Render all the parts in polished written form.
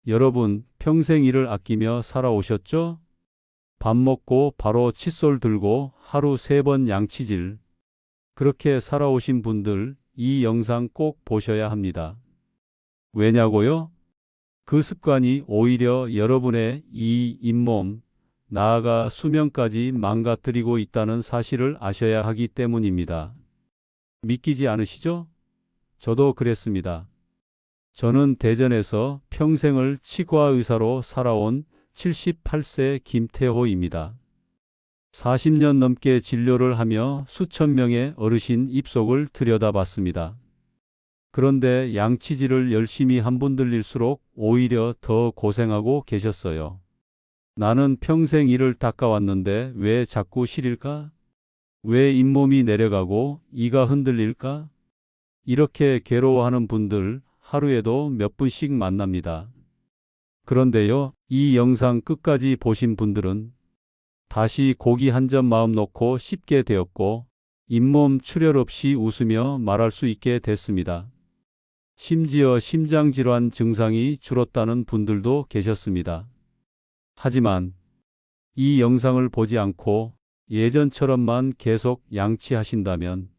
여러분, 평생 일을 아끼며 살아오셨죠? 밥 먹고 바로 칫솔 들고 하루 3번 양치질. 그렇게 살아오신 분들, 이 영상 꼭 보셔야 합니다. 왜냐고요? 그 습관이 오히려 여러분의 이 잇몸, 나아가 수명까지 망가뜨리고 있다는 사실을 아셔야 하기 때문입니다. 믿기지 않으시죠? 저도 그랬습니다. 저는 대전에서 평생을 치과 의사로 살아온 78세 김태호입니다. 40년 넘게 진료를 하며 수천 명의 어르신 입속을 들여다봤습니다. 그런데 양치질을 열심히 한 분들일수록 오히려 더 고생하고 계셨어요. 나는 평생 이를 닦아왔는데 왜 자꾸 시릴까? 왜 잇몸이 내려가고 이가 흔들릴까? 이렇게 괴로워하는 분들 하루에도 몇 분씩 만납니다. 그런데요, 이 영상 끝까지 보신 분들은 다시 고기 한 점 마음 놓고 씹게 되었고 잇몸 출혈 없이 웃으며 말할 수 있게 됐습니다. 심지어 심장질환 증상이 줄었다는 분들도 계셨습니다. 하지만 이 영상을 보지 않고 예전처럼만 계속 양치하신다면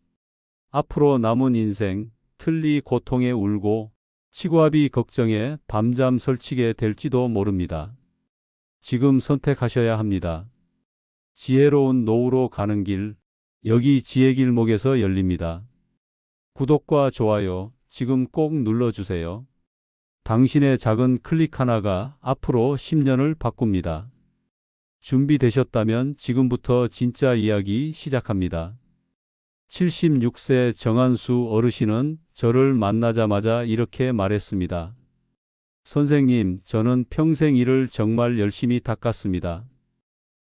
앞으로 남은 인생 틀니 고통에 울고 치과비 걱정에 밤잠 설치게 될지도 모릅니다. 지금 선택하셔야 합니다. 지혜로운 노후로 가는 길, 여기 지혜길목에서 열립니다. 구독과 좋아요 지금 꼭 눌러주세요. 당신의 작은 클릭 하나가 앞으로 10년을 바꿉니다. 준비되셨다면 지금부터 진짜 이야기 시작합니다. 76세 정한수 어르신은 저를 만나자마자 이렇게 말했습니다. 선생님, 저는 평생 이를 정말 열심히 닦았습니다.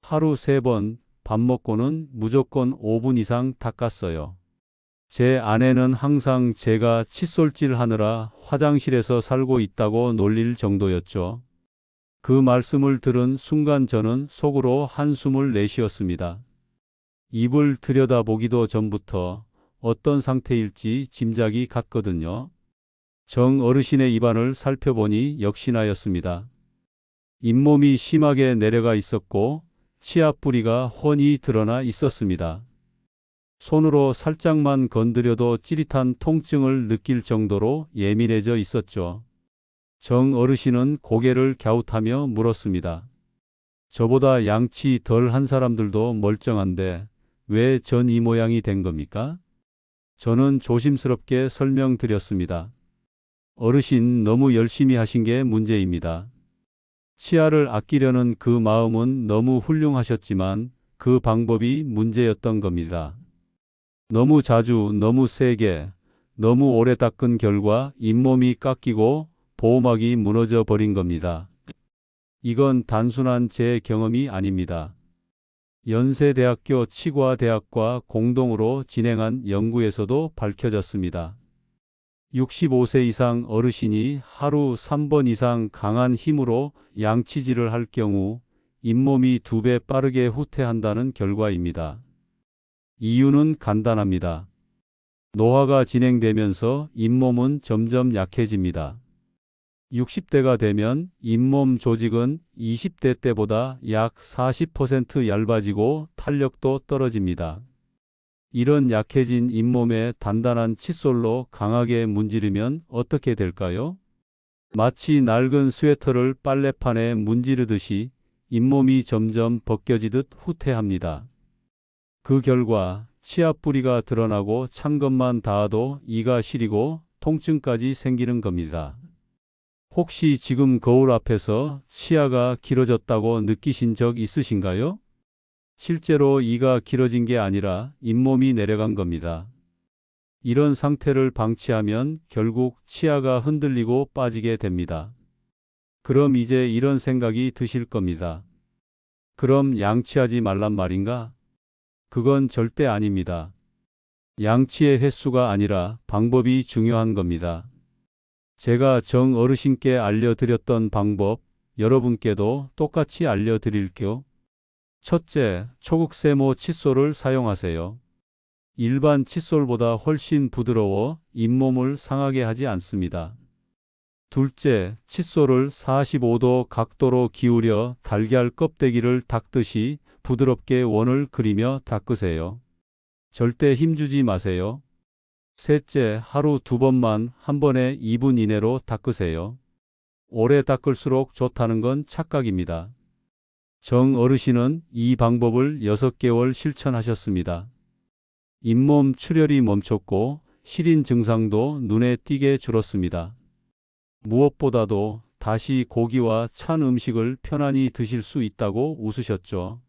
하루 3번, 밥 먹고는 무조건 5분 이상 닦았어요. 제 아내는 항상 제가 칫솔질 하느라 화장실에서 살고 있다고 놀릴 정도였죠. 그 말씀을 들은 순간 저는 속으로 한숨을 내쉬었습니다. 입을 들여다보기도 전부터 어떤 상태일지 짐작이 갔거든요. 정 어르신의 입안을 살펴보니 역시나였습니다. 잇몸이 심하게 내려가 있었고 치아 뿌리가 훤히 드러나 있었습니다. 손으로 살짝만 건드려도 찌릿한 통증을 느낄 정도로 예민해져 있었죠. 정 어르신은 고개를 갸웃하며 물었습니다. 저보다 양치 덜 한 사람들도 멀쩡한데 왜 전 이 모양이 된 겁니까? 저는 조심스럽게 설명드렸습니다. 어르신, 너무 열심히 하신 게 문제입니다. 치아를 아끼려는 그 마음은 너무 훌륭하셨지만 그 방법이 문제였던 겁니다. 너무 자주, 너무 세게, 너무 오래 닦은 결과 잇몸이 깎이고 보호막이 무너져 버린 겁니다. 이건 단순한 제 경험이 아닙니다. 연세대학교 치과대학과 공동으로 진행한 연구에서도 밝혀졌습니다. 65세 이상 어르신이 하루 3번 이상 강한 힘으로 양치질을 할 경우 잇몸이 2배 빠르게 후퇴한다는 결과입니다. 이유는 간단합니다. 노화가 진행되면서 잇몸은 점점 약해집니다. 60대가 되면 잇몸 조직은 20대 때보다 약 40% 얇아지고 탄력도 떨어집니다. 이런 약해진 잇몸에 단단한 칫솔로 강하게 문지르면 어떻게 될까요? 마치 낡은 스웨터를 빨래판에 문지르듯이 잇몸이 점점 벗겨지듯 후퇴합니다. 그 결과 치아 뿌리가 드러나고 찬 것만 닿아도 이가 시리고 통증까지 생기는 겁니다. 혹시 지금 거울 앞에서 치아가 길어졌다고 느끼신 적 있으신가요? 실제로 이가 길어진 게 아니라 잇몸이 내려간 겁니다. 이런 상태를 방치하면 결국 치아가 흔들리고 빠지게 됩니다. 그럼 이제 이런 생각이 드실 겁니다. 그럼 양치하지 말란 말인가? 그건 절대 아닙니다. 양치의 횟수가 아니라 방법이 중요한 겁니다. 제가 정 어르신께 알려드렸던 방법, 여러분께도 똑같이 알려드릴게요. 첫째, 초극세모 칫솔을 사용하세요. 일반 칫솔보다 훨씬 부드러워 잇몸을 상하게 하지 않습니다. 둘째, 칫솔을 45도 각도로 기울여 달걀 껍데기를 닦듯이 부드럽게 원을 그리며 닦으세요. 절대 힘주지 마세요. 셋째, 하루 2번만 한 번에 2분 이내로 닦으세요. 오래 닦을수록 좋다는 건 착각입니다. 정 어르신은 이 방법을 6개월 실천하셨습니다. 잇몸 출혈이 멈췄고 시린 증상도 눈에 띄게 줄었습니다. 무엇보다도 다시 고기와 찬 음식을 편안히 드실 수 있다고 웃으셨죠.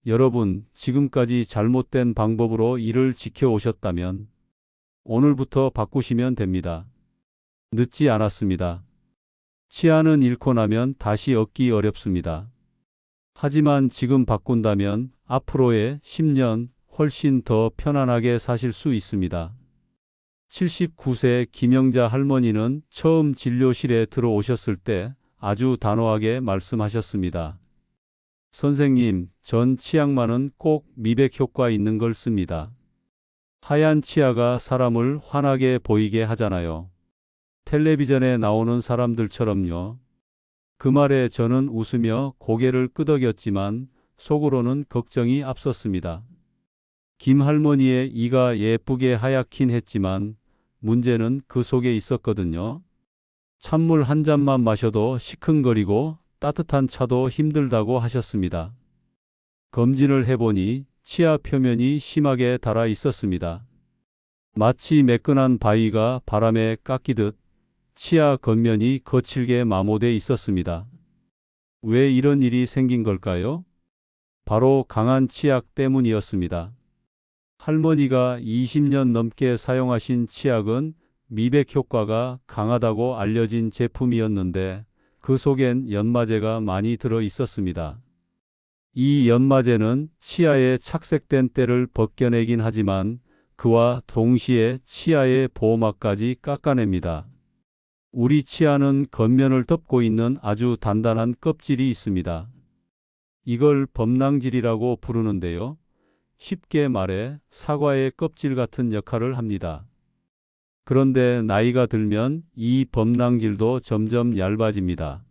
여러분, 지금까지 잘못된 방법으로 이를 지켜오셨다면 오늘부터 바꾸시면 됩니다. 늦지 않았습니다. 치아는 잃고 나면 다시 얻기 어렵습니다. 하지만 지금 바꾼다면 앞으로의 10년 훨씬 더 편안하게 사실 수 있습니다. 79세 김영자 할머니는 처음 진료실에 들어오셨을 때 아주 단호하게 말씀하셨습니다. 선생님, 전 치약만은 꼭 미백 효과 있는 걸 씁니다. 하얀 치아가 사람을 환하게 보이게 하잖아요. 텔레비전에 나오는 사람들처럼요. 그 말에 저는 웃으며 고개를 끄덕였지만 속으로는 걱정이 앞섰습니다. 김 할머니의 이가 예쁘게 하얗긴 했지만 문제는 그 속에 있었거든요. 찬물 한 잔만 마셔도 시큰거리고 따뜻한 차도 힘들다고 하셨습니다. 검진을 해보니 치아 표면이 심하게 닳아 있었습니다. 마치 매끈한 바위가 바람에 깎이듯 치아 겉면이 거칠게 마모돼 있었습니다. 왜 이런 일이 생긴 걸까요? 바로 강한 치약 때문이었습니다. 할머니가 20년 넘게 사용하신 치약은 미백 효과가 강하다고 알려진 제품이었는데 그 속엔 연마제가 많이 들어 있었습니다. 이 연마제는 치아의 착색된 때를 벗겨내긴 하지만 그와 동시에 치아의 보호막까지 깎아냅니다. 우리 치아는 겉면을 덮고 있는 아주 단단한 껍질이 있습니다. 이걸 범낭질이라고 부르는데요. 쉽게 말해 사과의 껍질 같은 역할을 합니다. 그런데 나이가 들면 이 범낭질도 점점 얇아집니다.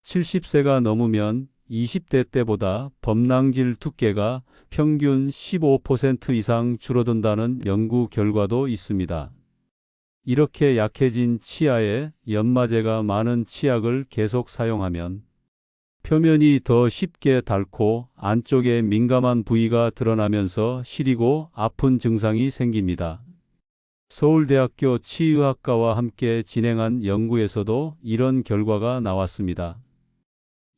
70세가 넘으면 20대 때보다 범낭질 두께가 평균 15% 이상 줄어든다는 연구 결과도 있습니다. 이렇게 약해진 치아에 연마제가 많은 치약을 계속 사용하면 표면이 더 쉽게 닳고 안쪽에 민감한 부위가 드러나면서 시리고 아픈 증상이 생깁니다. 서울대학교 치의학과와 함께 진행한 연구에서도 이런 결과가 나왔습니다.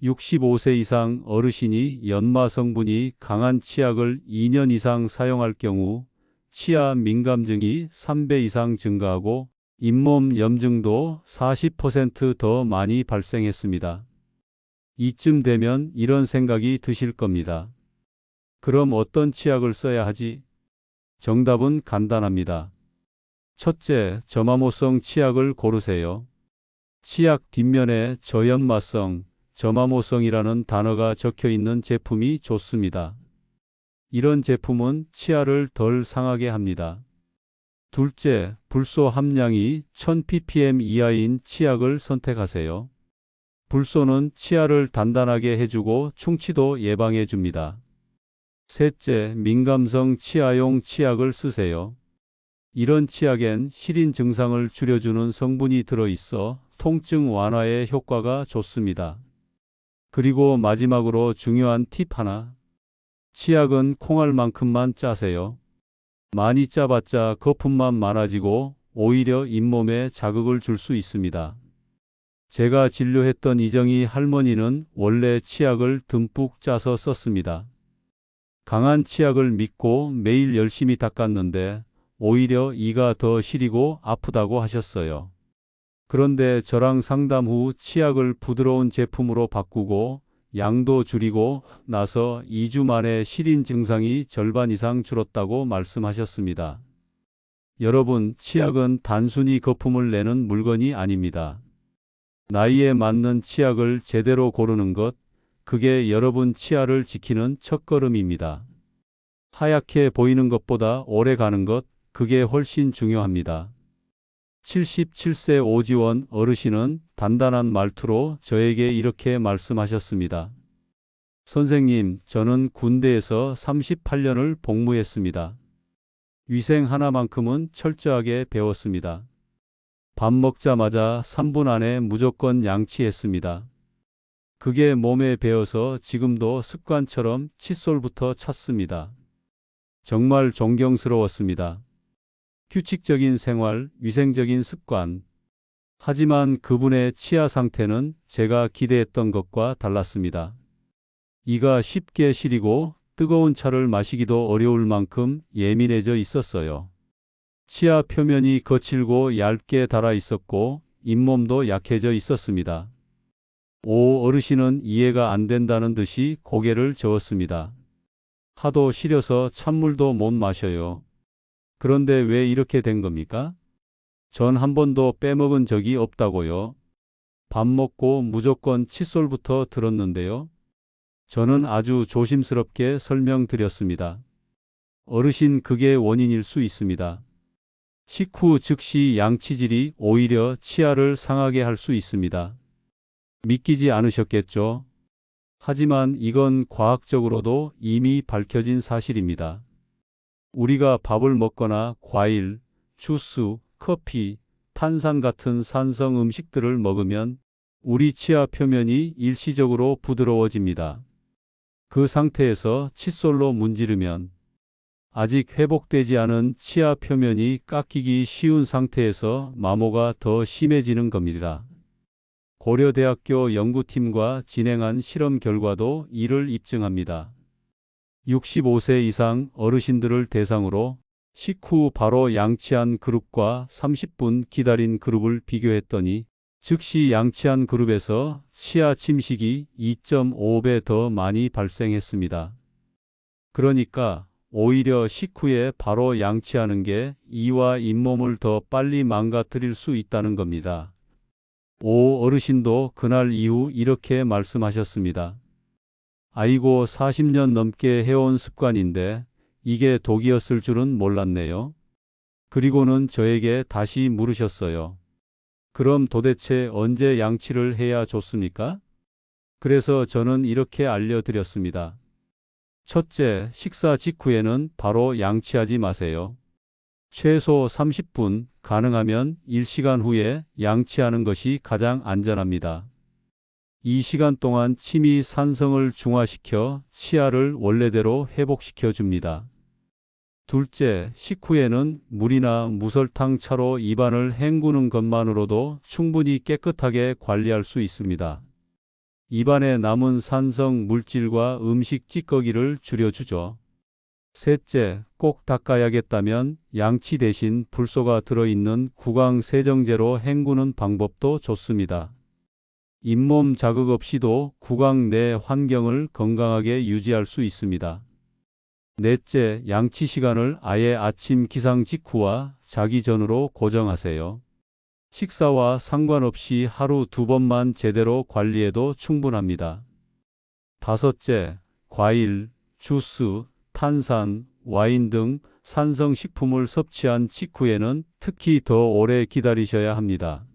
65세 이상 어르신이 연마 성분이 강한 치약을 2년 이상 사용할 경우 치아 민감증이 3배 이상 증가하고 잇몸 염증도 40% 많이 발생했습니다. 이쯤 되면 이런 생각이 드실 겁니다. 그럼 어떤 치약을 써야 하지? 정답은 간단합니다. 첫째, 저마모성 치약을 고르세요. 치약 뒷면에 저연마성, 저마모성이라는 단어가 적혀 있는 제품이 좋습니다. 이런 제품은 치아를 덜 상하게 합니다. 둘째, 불소 함량이 1000ppm 이하인 치약을 선택하세요. 불소는 치아를 단단하게 해주고 충치도 예방해 줍니다. 셋째, 민감성 치아용 치약을 쓰세요. 이런 치약엔 시린 증상을 줄여주는 성분이 들어있어 통증 완화에 효과가 좋습니다. 그리고 마지막으로 중요한 팁 하나. 치약은 콩알만큼만 짜세요. 많이 짜봤자 거품만 많아지고 오히려 잇몸에 자극을 줄 수 있습니다. 제가 진료했던 이정희 할머니는 원래 치약을 듬뿍 짜서 썼습니다. 강한 치약을 믿고 매일 열심히 닦았는데 오히려 이가 더 시리고 아프다고 하셨어요. 그런데 저랑 상담 후 치약을 부드러운 제품으로 바꾸고 양도 줄이고 나서 2주 만에 시린 증상이 절반 이상 줄었다고 말씀하셨습니다. 여러분, 치약은 단순히 거품을 내는 물건이 아닙니다. 나이에 맞는 치약을 제대로 고르는 것, 그게 여러분 치아를 지키는 첫걸음입니다. 하얗게 보이는 것보다 오래 가는 것, 그게 훨씬 중요합니다. 77세 오지원 어르신은 단단한 말투로 저에게 이렇게 말씀하셨습니다. 선생님, 저는 군대에서 38년을 복무했습니다. 위생 하나만큼은 철저하게 배웠습니다. 밥 먹자마자 3분 안에 무조건 양치했습니다. 그게 몸에 배어서 지금도 습관처럼 칫솔부터 찾습니다. 정말 존경스러웠습니다. 규칙적인 생활, 위생적인 습관. 하지만 그분의 치아 상태는 제가 기대했던 것과 달랐습니다. 이가 쉽게 시리고 뜨거운 차를 마시기도 어려울 만큼 예민해져 있었어요. 치아 표면이 거칠고 얇게 닳아 있었고 잇몸도 약해져 있었습니다. 오 어르신은 이해가 안 된다는 듯이 고개를 저었습니다. 하도 시려서 찬물도 못 마셔요. 그런데 왜 이렇게 된 겁니까? 전 한 번도 빼먹은 적이 없다고요. 밥 먹고 무조건 칫솔부터 들었는데요. 저는 아주 조심스럽게 설명드렸습니다. 어르신, 그게 원인일 수 있습니다. 식후 즉시 양치질이 오히려 치아를 상하게 할 수 있습니다. 믿기지 않으셨겠죠? 하지만 이건 과학적으로도 이미 밝혀진 사실입니다. 우리가 밥을 먹거나 과일, 주스, 커피, 탄산 같은 산성 음식들을 먹으면 우리 치아 표면이 일시적으로 부드러워집니다. 그 상태에서 칫솔로 문지르면 아직 회복되지 않은 치아 표면이 깎이기 쉬운 상태에서 마모가 더 심해지는 겁니다. 고려대학교 연구팀과 진행한 실험 결과도 이를 입증합니다. 65세 이상 어르신들을 대상으로 식후 바로 양치한 그룹과 30분 기다린 그룹을 비교했더니 즉시 양치한 그룹에서 치아 침식이 2.5배 더 많이 발생했습니다. 그러니까 오히려 식후에 바로 양치하는 게 이와 잇몸을 더 빨리 망가뜨릴 수 있다는 겁니다. 오 어르신도 그날 이후 이렇게 말씀하셨습니다. 아이고, 40년 넘게 해온 습관인데 이게 독이었을 줄은 몰랐네요. 그리고는 저에게 다시 물으셨어요. 그럼 도대체 언제 양치를 해야 좋습니까? 그래서 저는 이렇게 알려드렸습니다. 첫째, 식사 직후에는 바로 양치하지 마세요. 최소 30분, 가능하면 1시간 후에 양치하는 것이 가장 안전합니다. 이 시간 동안 침이 산성을 중화시켜 치아를 원래대로 회복시켜 줍니다. 둘째, 식후에는 물이나 무설탕 차로 입안을 헹구는 것만으로도 충분히 깨끗하게 관리할 수 있습니다. 입안에 남은 산성 물질과 음식 찌꺼기를 줄여주죠. 셋째, 꼭 닦아야겠다면 양치 대신 불소가 들어있는 구강 세정제로 헹구는 방법도 좋습니다. 잇몸 자극 없이도 구강 내 환경을 건강하게 유지할 수 있습니다. 넷째, 양치 시간을 아예 아침 기상 직후와 자기 전으로 고정하세요. 식사와 상관없이 하루 2번만 제대로 관리해도 충분합니다. 다섯째, 과일, 주스, 탄산, 와인 등 산성식품을 섭취한 직후에는 특히 더 오래 기다리셔야 합니다.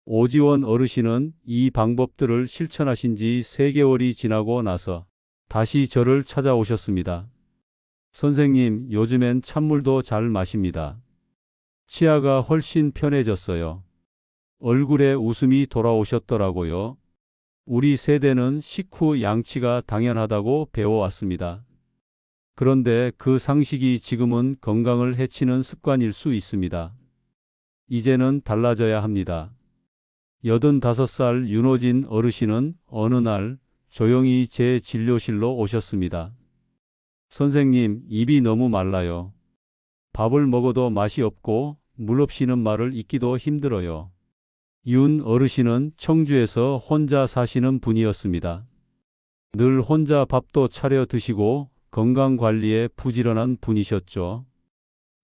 오지원 어르신은 이 방법들을 실천하신 지 3개월이 지나고 나서 다시 저를 찾아오셨습니다. 선생님, 요즘엔 찬물도 잘 마십니다. 치아가 훨씬 편해졌어요. 얼굴에 웃음이 돌아오셨더라고요. 우리 세대는 식후 양치가 당연하다고 배워왔습니다. 그런데 그 상식이 지금은 건강을 해치는 습관일 수 있습니다. 이제는 달라져야 합니다. 85살 윤호진 어르신은 어느 날 조용히 제 진료실로 오셨습니다. 선생님, 입이 너무 말라요. 밥을 먹어도 맛이 없고 물 없이는 말을 잇기도 힘들어요. 윤 어르신은 청주에서 혼자 사시는 분이었습니다. 늘 혼자 밥도 차려 드시고 건강관리에 부지런한 분이셨죠.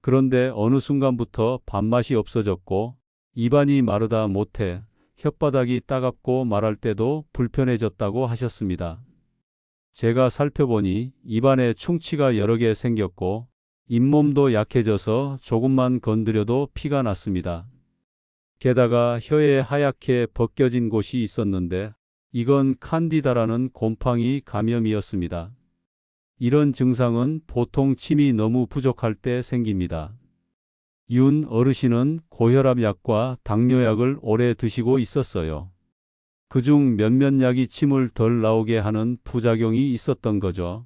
그런데 어느 순간부터 밥맛이 없어졌고 입안이 마르다 못해 혓바닥이 따갑고 말할 때도 불편해졌다고 하셨습니다. 제가 살펴보니 입안에 충치가 여러 개 생겼고 잇몸도 약해져서 조금만 건드려도 피가 났습니다. 게다가 혀에 하얗게 벗겨진 곳이 있었는데 이건 칸디다라는 곰팡이 감염이었습니다. 이런 증상은 보통 침이 너무 부족할 때 생깁니다. 윤 어르신은 고혈압 약과 당뇨약을 오래 드시고 있었어요. 그중 몇몇 약이 침을 덜 나오게 하는 부작용이 있었던 거죠.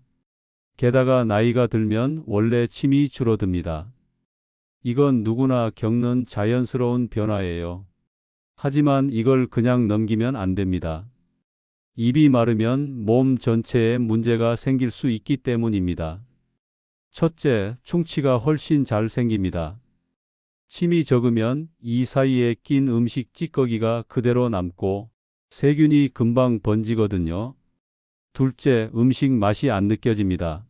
게다가 나이가 들면 원래 침이 줄어듭니다. 이건 누구나 겪는 자연스러운 변화예요. 하지만 이걸 그냥 넘기면 안 됩니다. 입이 마르면 몸 전체에 문제가 생길 수 있기 때문입니다. 첫째, 충치가 훨씬 잘 생깁니다. 침이 적으면 이 사이에 낀 음식 찌꺼기가 그대로 남고 세균이 금방 번지거든요. 둘째, 음식 맛이 안 느껴집니다.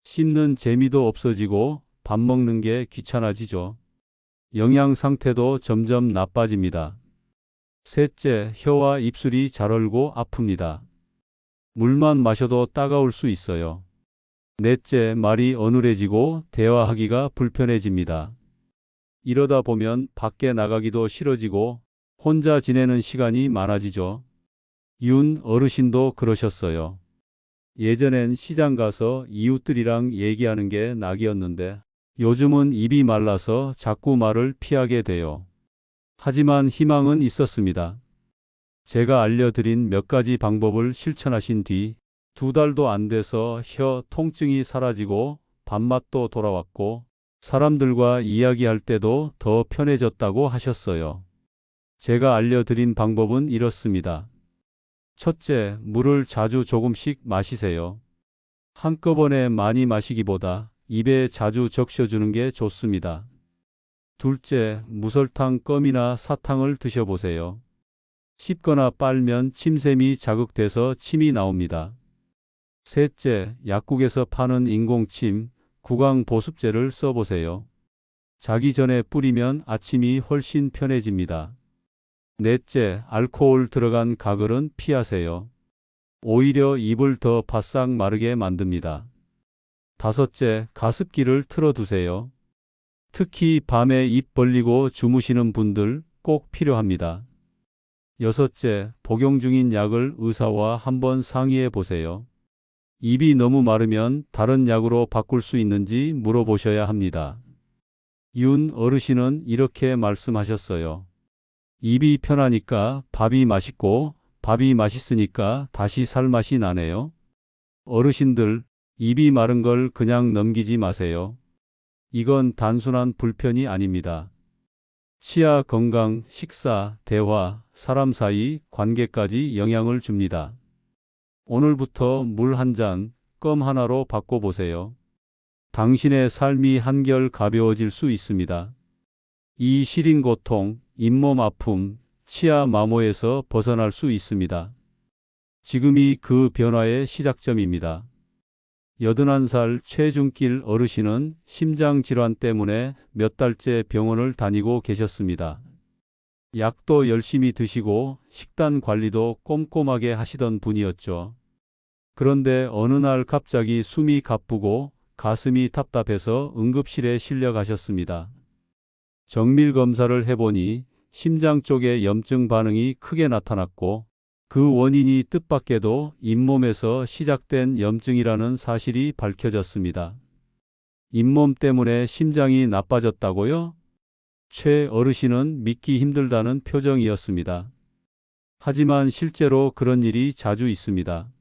씹는 재미도 없어지고 밥 먹는 게 귀찮아지죠. 영양 상태도 점점 나빠집니다. 셋째, 혀와 입술이 잘 얼고 아픕니다. 물만 마셔도 따가울 수 있어요. 넷째, 말이 어눌해지고 대화하기가 불편해집니다. 이러다 보면 밖에 나가기도 싫어지고 혼자 지내는 시간이 많아지죠. 윤 어르신도 그러셨어요. 예전엔 시장 가서 이웃들이랑 얘기하는 게 낙이었는데 요즘은 입이 말라서 자꾸 말을 피하게 돼요. 하지만 희망은 있었습니다. 제가 알려드린 몇 가지 방법을 실천하신 뒤 2달도 안 돼서 혀 통증이 사라지고 밥맛도 돌아왔고 사람들과 이야기할 때도 더 편해졌다고 하셨어요. 제가 알려드린 방법은 이렇습니다. 첫째, 물을 자주 조금씩 마시세요. 한꺼번에 많이 마시기보다 입에 자주 적셔주는 게 좋습니다. 둘째, 무설탕 껌이나 사탕을 드셔보세요. 씹거나 빨면 침샘이 자극돼서 침이 나옵니다. 셋째, 약국에서 파는 인공침, 구강보습제를 써보세요. 자기 전에 뿌리면 아침이 훨씬 편해집니다. 넷째, 알코올 들어간 가글은 피하세요. 오히려 입을 더 바싹 마르게 만듭니다. 다섯째, 가습기를 틀어두세요. 특히 밤에 입 벌리고 주무시는 분들 꼭 필요합니다. 여섯째, 복용 중인 약을 의사와 한번 상의해 보세요. 입이 너무 마르면 다른 약으로 바꿀 수 있는지 물어보셔야 합니다. 윤 어르신은 이렇게 말씀하셨어요. 입이 편하니까 밥이 맛있고 밥이 맛있으니까 다시 살 맛이 나네요. 어르신들, 입이 마른 걸 그냥 넘기지 마세요. 이건 단순한 불편이 아닙니다. 치아 건강, 식사, 대화, 사람 사이 관계까지 영향을 줍니다. 오늘부터 물 한 잔, 껌 하나로 바꿔보세요. 당신의 삶이 한결 가벼워질 수 있습니다. 이 시린 고통, 잇몸 아픔, 치아 마모에서 벗어날 수 있습니다. 지금이 그 변화의 시작점입니다. 81살 최중길 어르신은 심장질환 때문에 몇 달째 병원을 다니고 계셨습니다. 약도 열심히 드시고 식단 관리도 꼼꼼하게 하시던 분이었죠. 그런데 어느 날 갑자기 숨이 가쁘고 가슴이 답답해서 응급실에 실려 가셨습니다. 정밀 검사를 해보니 심장 쪽에 염증 반응이 크게 나타났고 그 원인이 뜻밖에도 잇몸에서 시작된 염증이라는 사실이 밝혀졌습니다. 잇몸 때문에 심장이 나빠졌다고요? 최 어르신은 믿기 힘들다는 표정이었습니다. 하지만 실제로 그런 일이 자주 있습니다.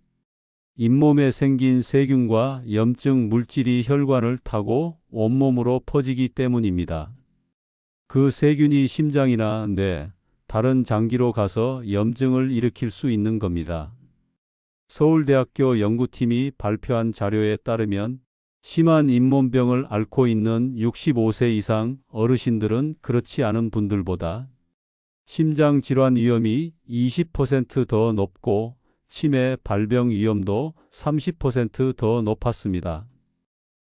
잇몸에 생긴 세균과 염증 물질이 혈관을 타고 온몸으로 퍼지기 때문입니다. 그 세균이 심장이나 뇌, 다른 장기로 가서 염증을 일으킬 수 있는 겁니다. 서울대학교 연구팀이 발표한 자료에 따르면 심한 잇몸병을 앓고 있는 65세 이상 어르신들은 그렇지 않은 분들보다 심장 질환 위험이 20% 더 높고 치매 발병 위험도 30% 더 높았습니다.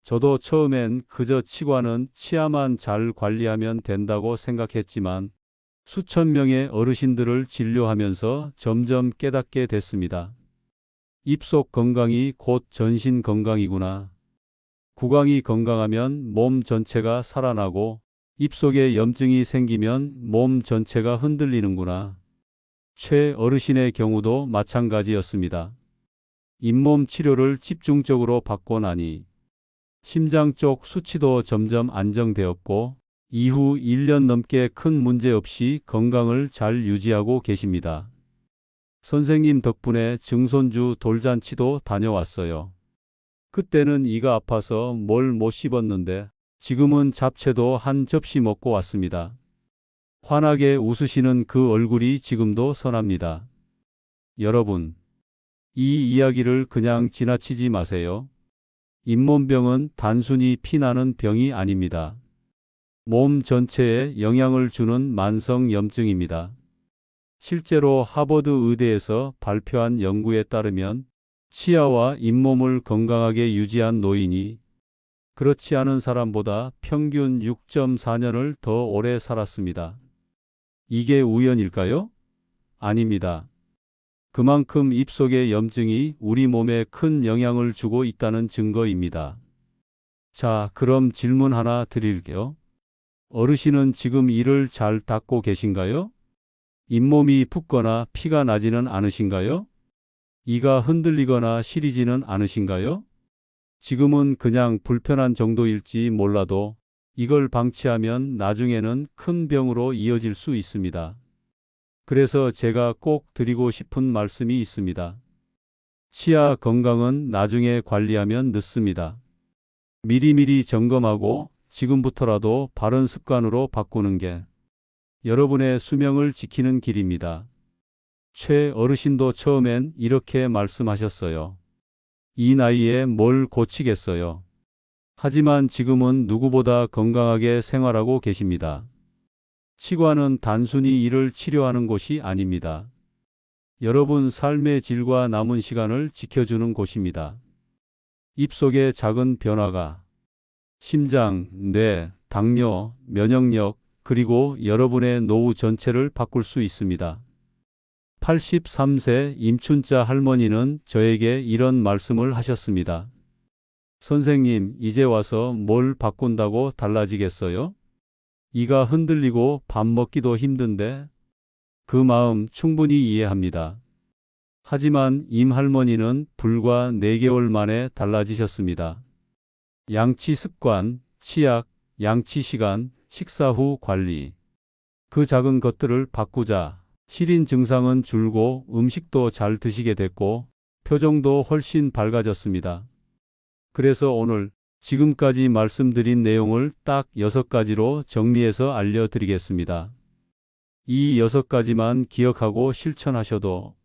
저도 처음엔 그저 치과는 치아만 잘 관리하면 된다고 생각했지만 수천 명의 어르신들을 진료하면서 점점 깨닫게 됐습니다. 입속 건강이 곧 전신 건강이구나. 구강이 건강하면 몸 전체가 살아나고 입속에 염증이 생기면 몸 전체가 흔들리는구나. 최 어르신의 경우도 마찬가지였습니다. 잇몸 치료를 집중적으로 받고 나니 심장 쪽 수치도 점점 안정되었고 이후 1년 넘게 큰 문제 없이 건강을 잘 유지하고 계십니다. 선생님 덕분에 증손주 돌잔치도 다녀왔어요. 그때는 이가 아파서 뭘 못 씹었는데 지금은 잡채도 한 접시 먹고 왔습니다. 환하게 웃으시는 그 얼굴이 지금도 선합니다. 여러분, 이 이야기를 그냥 지나치지 마세요. 잇몸병은 단순히 피나는 병이 아닙니다. 몸 전체에 영향을 주는 만성 염증입니다. 실제로 하버드 의대에서 발표한 연구에 따르면 치아와 잇몸을 건강하게 유지한 노인이 그렇지 않은 사람보다 평균 6.4년을 더 오래 살았습니다. 이게 우연일까요? 아닙니다. 그만큼 입속의 염증이 우리 몸에 큰 영향을 주고 있다는 증거입니다. 자, 그럼 질문 하나 드릴게요. 어르신은 지금 이를 잘 닦고 계신가요? 잇몸이 붓거나 피가 나지는 않으신가요? 이가 흔들리거나 시리지는 않으신가요? 지금은 그냥 불편한 정도일지 몰라도 이걸 방치하면 나중에는 큰 병으로 이어질 수 있습니다. 그래서 제가 꼭 드리고 싶은 말씀이 있습니다. 치아 건강은 나중에 관리하면 늦습니다. 미리미리 점검하고 지금부터라도 바른 습관으로 바꾸는 게 여러분의 수명을 지키는 길입니다. 최 어르신도 처음엔 이렇게 말씀하셨어요. 이 나이에 뭘 고치겠어요. 하지만 지금은 누구보다 건강하게 생활하고 계십니다. 치과는 단순히 이를 치료하는 곳이 아닙니다. 여러분 삶의 질과 남은 시간을 지켜주는 곳입니다. 입속의 작은 변화가 심장, 뇌, 당뇨, 면역력, 그리고 여러분의 노후 전체를 바꿀 수 있습니다. 83세 임춘자 할머니는 저에게 이런 말씀을 하셨습니다. 선생님, 이제 와서 뭘 바꾼다고 달라지겠어요? 이가 흔들리고 밥 먹기도 힘든데 그 마음 충분히 이해합니다. 하지만 임 할머니는 불과 4개월 만에 달라지셨습니다. 양치 습관, 치약, 양치 시간, 식사 후 관리. 그 작은 것들을 바꾸자 시린 증상은 줄고 음식도 잘 드시게 됐고 표정도 훨씬 밝아졌습니다. 그래서 오늘 지금까지 말씀드린 내용을 딱 6가지로 정리해서 알려드리겠습니다. 이 6가지만 기억하고 실천하셔도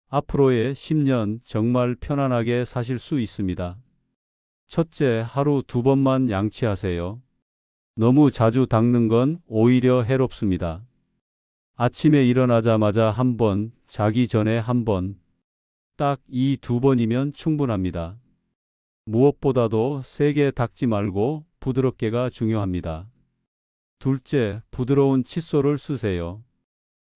앞으로의 10년 정말 편안하게 사실 수 있습니다. 첫째, 하루 2번만 양치하세요. 너무 자주 닦는 건 오히려 해롭습니다. 아침에 일어나자마자 1번, 자기 전에 1번, 딱 이 2번이면 충분합니다. 무엇보다도 세게 닦지 말고 부드럽게가 중요합니다. 둘째, 부드러운 칫솔을 쓰세요.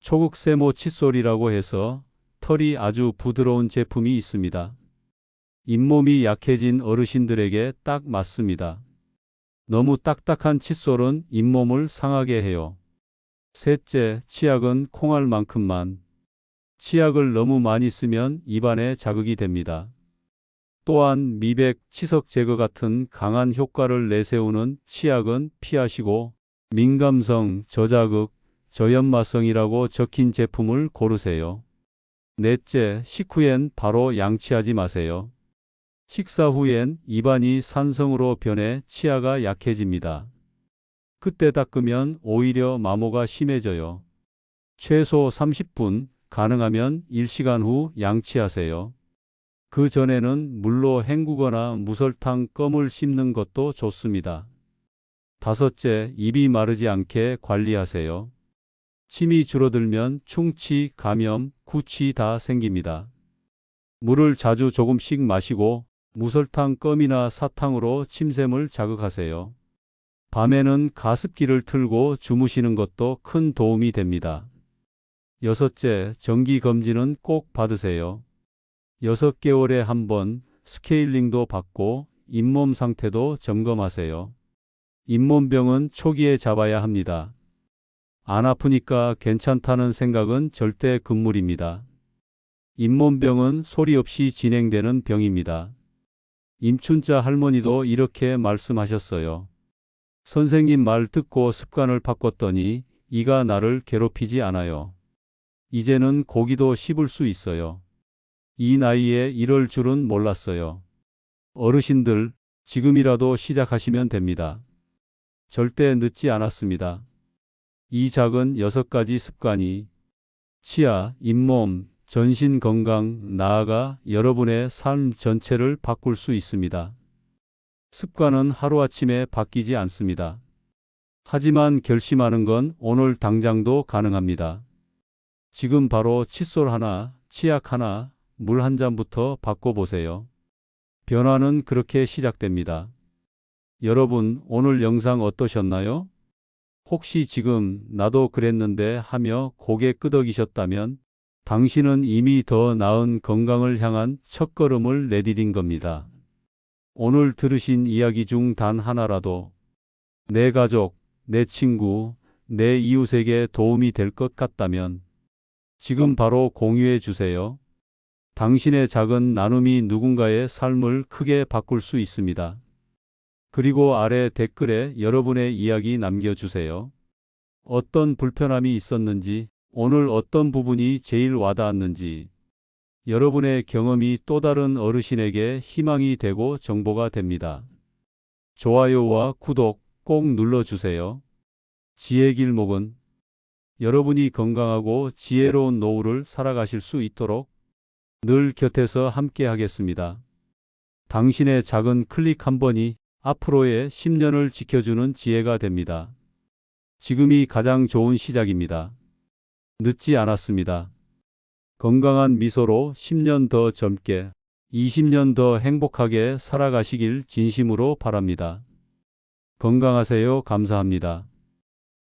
초극 세모 칫솔이라고 해서 털이 아주 부드러운 제품이 있습니다. 잇몸이 약해진 어르신들에게 딱 맞습니다. 너무 딱딱한 칫솔은 잇몸을 상하게 해요. 셋째, 치약은 콩알만큼만. 치약을 너무 많이 쓰면 입안에 자극이 됩니다. 또한 미백, 치석 제거 같은 강한 효과를 내세우는 치약은 피하시고 민감성, 저자극, 저연마성이라고 적힌 제품을 고르세요. 넷째, 식후엔 바로 양치하지 마세요. 식사 후엔 입안이 산성으로 변해 치아가 약해집니다. 그때 닦으면 오히려 마모가 심해져요. 최소 30분, 가능하면 1시간 후 양치하세요. 그 전에는 물로 헹구거나 무설탕 껌을 씹는 것도 좋습니다. 다섯째, 입이 마르지 않게 관리하세요. 침이 줄어들면 충치, 감염, 구취 다 생깁니다. 물을 자주 조금씩 마시고 무설탕 껌이나 사탕으로 침샘을 자극하세요. 밤에는 가습기를 틀고 주무시는 것도 큰 도움이 됩니다. 여섯째, 정기검진은 꼭 받으세요. 6개월에 1번 스케일링도 받고 잇몸 상태도 점검하세요. 잇몸병은 초기에 잡아야 합니다. 안 아프니까 괜찮다는 생각은 절대 금물입니다. 잇몸병은 소리 없이 진행되는 병입니다. 임춘자 할머니도 이렇게 말씀하셨어요. 선생님 말 듣고 습관을 바꿨더니 이가 나를 괴롭히지 않아요. 이제는 고기도 씹을 수 있어요. 이 나이에 이럴 줄은 몰랐어요. 어르신들, 지금이라도 시작하시면 됩니다. 절대 늦지 않았습니다. 이 작은 6가지 습관이 치아, 잇몸, 전신 건강, 나아가 여러분의 삶 전체를 바꿀 수 있습니다. 습관은 하루아침에 바뀌지 않습니다. 하지만 결심하는 건 오늘 당장도 가능합니다. 지금 바로 칫솔 하나, 치약 하나, 물 한 잔부터 바꿔보세요. 변화는 그렇게 시작됩니다. 여러분, 오늘 영상 어떠셨나요? 혹시 지금 나도 그랬는데 하며 고개 끄덕이셨다면 당신은 이미 더 나은 건강을 향한 첫걸음을 내디딘 겁니다. 오늘 들으신 이야기 중 단 하나라도 내 가족, 내 친구, 내 이웃에게 도움이 될 것 같다면 지금 바로 공유해 주세요. 당신의 작은 나눔이 누군가의 삶을 크게 바꿀 수 있습니다. 그리고 아래 댓글에 여러분의 이야기 남겨주세요. 어떤 불편함이 있었는지, 오늘 어떤 부분이 제일 와닿았는지, 여러분의 경험이 또 다른 어르신에게 희망이 되고 정보가 됩니다. 좋아요와 구독 꼭 눌러주세요. 지혜 길목은 여러분이 건강하고 지혜로운 노후를 살아가실 수 있도록 늘 곁에서 함께 하겠습니다. 당신의 작은 클릭 한 번이 앞으로의 10년을 지켜주는 지혜가 됩니다. 지금이 가장 좋은 시작입니다. 늦지 않았습니다. 건강한 미소로 10년 더 젊게, 20년 더 행복하게 살아가시길 진심으로 바랍니다. 건강하세요. 감사합니다.